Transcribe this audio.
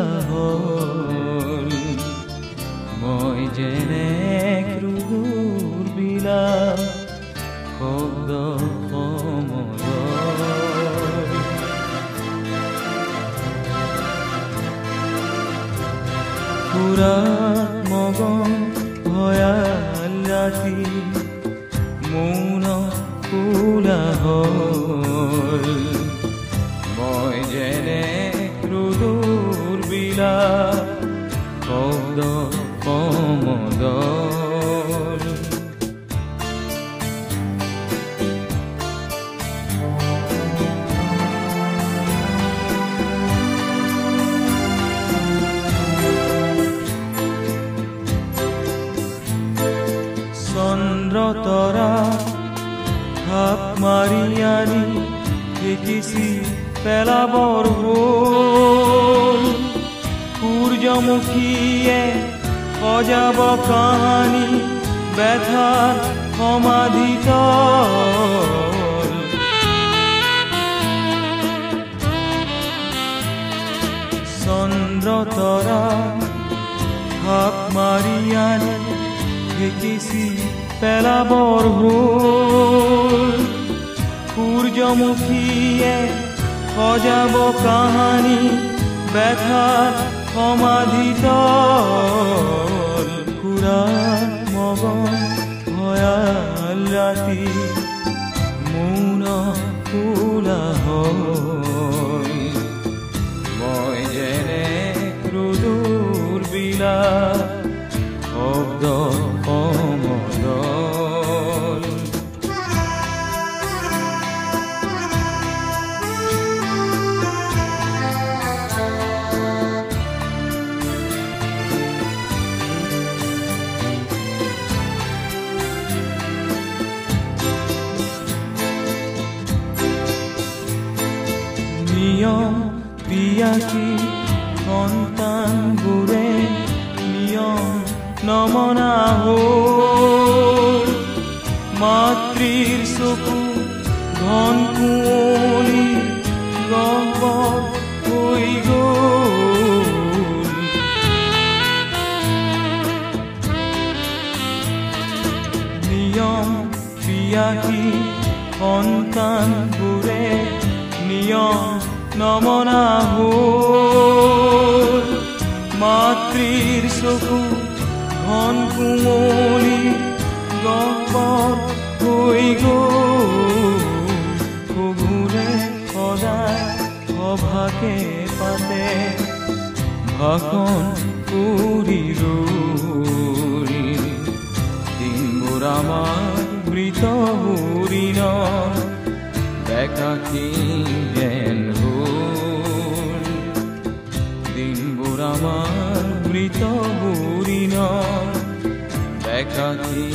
কোলাহল মই যেনে ক্ৰুৰ বিলাপ শব্দ সমদল পুৰাণ মগন ভয়াল ৰাতি মৌন কোলাহল মই যেনে ক্ৰুৰ বিলাপ শব্দ সমদল চন্দ্ৰ তৰা থাপ মাৰি আনি দেখিছি পেলাবৰ হ'ল সূৰ্যমুখীয়ে সজাব কাহানি ব্যথাৰ সমাধিতল চন্দ্ৰ তৰা থাপ মাৰি আনি দেখিছি পেলাবৰ হ'ল সূৰ্যমুখীয়ে সজাব কাহানি ব্যথাৰ সমাধিতল পুৰাণ মগন ভয়াল ৰাতি মৌন কোলাহল মই যেনে ক্ৰুৰ বিলাপ শব্দ সমদল নিয়ম পিয়াসী সন্তানবোৰে নিয়ম নমনা হ'ল মাতৃৰ চকু ঘন কুঁৱলী গহ্বৰ হৈ গ'ল নিয়ম পিয়াসী সন্তানবোৰে নিয়ম নমনা হ'ল মাতৃৰ চকু ঘন কুঁৱলী গহ্বৰ হৈ গ'ল শহুৰে সদায় সভাকে পাতে ভাষণ কৰি ৰ'ল দিনবোৰ আমাৰ মৃত হৰিণ একাকী যেন হ'ল দিনবোৰ আমাৰ মৃত হৰিণ একাকী